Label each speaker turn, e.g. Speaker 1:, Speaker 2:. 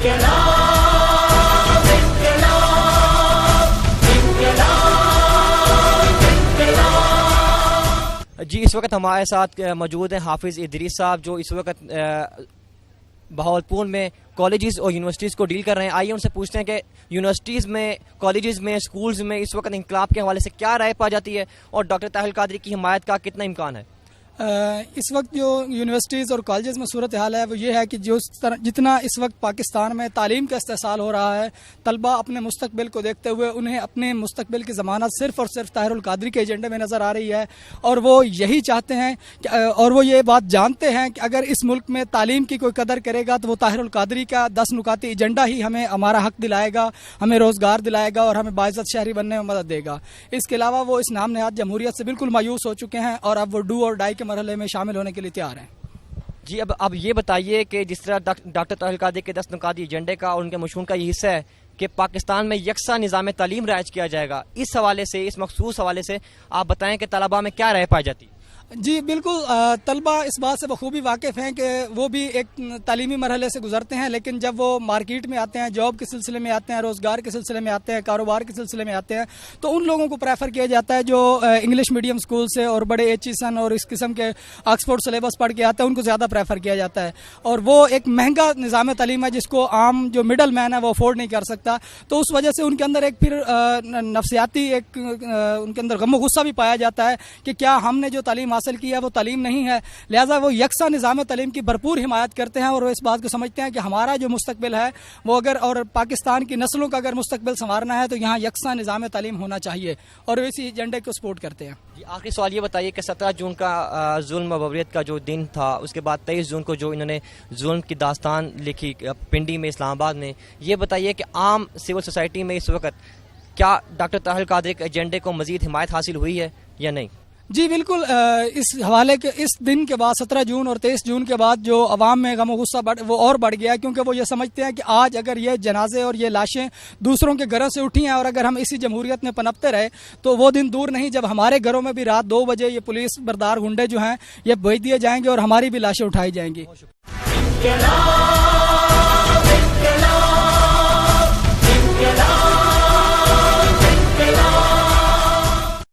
Speaker 1: جی اس وقت ہمارے ساتھ موجود ہیں حافظ ادریس صاحب جو اس وقت بہاولپور میں کالجز اور یونیورسٹیز کو ڈیل کر رہے ہیں. آئیے ان سے پوچھتے ہیں کہ یونیورسٹیز میں، کالجز میں، اسکولز میں اس وقت انقلاب کے حوالے سے کیا رائے پا جاتی ہے اور ڈاکٹر طاہر القادری کی حمایت کا کتنا امکان ہے.
Speaker 2: اس وقت جو یونیورسٹیز اور کالجز میں صورتحال ہے وہ یہ ہے کہ جتنا اس وقت پاکستان میں تعلیم کا استحصال ہو رہا ہے، طلبہ اپنے مستقبل کو دیکھتے ہوئے انہیں اپنے مستقبل کی ضمانت صرف اور صرف طاہر القادری کے ایجنڈے میں نظر آ رہی ہے، اور وہ یہی چاہتے ہیں اور وہ یہ بات جانتے ہیں کہ اگر اس ملک میں تعلیم کی کوئی قدر کرے گا تو وہ طاہر القادری کا 10 نکاتی ایجنڈا ہی ہمیں ہمارا حق دلائے گا، ہمیں روزگار دلائے گا اور ہمیں باعزت شہری بننے میں مدد دے گا. اس کے علاوہ وہ اس نام نہاد جمہوریت سے بالکل مایوس ہو چکے ہیں اور اب وہ ڈو اور ڈائی کے مرحلے میں شامل ہونے کے لیے تیار ہیں.
Speaker 1: جی اب یہ بتائیے کہ جس طرح ڈاکٹر طاہر القادری کے 10 نکاتی ایجنڈے کا اور ان کے مشون کا یہ حصہ ہے کہ پاکستان میں یکساں نظام تعلیم رائج کیا جائے گا، اس حوالے سے، اس مخصوص حوالے سے آپ بتائیں کہ طلباء میں کیا رائے پائی جاتی ہے.
Speaker 2: جی بالکل، طلبہ اس بات سے بخوبی واقف ہیں کہ وہ بھی ایک تعلیمی مرحلے سے گزرتے ہیں، لیکن جب وہ مارکیٹ میں آتے ہیں، جاب کے سلسلے میں آتے ہیں، روزگار کے سلسلے میں آتے ہیں، کاروبار کے سلسلے میں آتے ہیں، تو ان لوگوں کو پریفر کیا جاتا ہے جو انگلش میڈیم اسکول سے اور بڑے ایچیسن اور اس قسم کے آکسفورڈ سلیبس پڑھ کے آتے ہیں، ان کو زیادہ پریفر کیا جاتا ہے. اور وہ ایک مہنگا نظام تعلیم ہے جس کو عام جو مڈل مین ہے وہ افورڈ نہیں کر سکتا، تو اس وجہ سے ان کے اندر ایک پھر نفسیاتی ایک ان کے اندر غم و غصہ بھی پایا جاتا ہے کہ کیا ہم نے جو تعلیم حاصل کی ہے وہ تعلیم نہیں ہے. لہذا وہ یکساں نظام تعلیم کی بھرپور حمایت کرتے ہیں اور وہ اس بات کو سمجھتے ہیں کہ ہمارا جو مستقبل ہے وہ اگر اور پاکستان کی نسلوں کا اگر مستقبل سنوارنا ہے تو یہاں یکساں نظام تعلیم ہونا چاہیے، اور وہ اسی ایجنڈے کو سپورٹ کرتے ہیں.
Speaker 1: جی آخری سوال یہ بتائیے کہ 17 جون کا ظلم و ببریت کا جو دن تھا، اس کے بعد 23 جون کو جو انہوں نے ظلم کی داستان لکھی پنڈی میں، اسلام آباد میں، یہ بتائیے کہ عام سول سوسائٹی میں اس وقت کیا ڈاکٹر طاہر القادری کے ایجنڈے کو مزید حمایت حاصل ہوئی ہے یا نہیں؟
Speaker 2: جی بالکل، اس حوالے کے اس دن کے بعد 17 جون اور 23 جون کے بعد جو عوام میں غم و غصہ وہ اور بڑھ گیا، کیونکہ وہ یہ سمجھتے ہیں کہ آج اگر یہ جنازے اور یہ لاشیں دوسروں کے گھروں سے اٹھی ہیں اور اگر ہم اسی جمہوریت میں پنپتے رہے تو وہ دن دور نہیں جب ہمارے گھروں میں بھی رات 2 بجے یہ پولیس بردار گنڈے جو ہیں یہ بھیج دیے جائیں گے اور ہماری بھی لاشیں اٹھائی جائیں گی.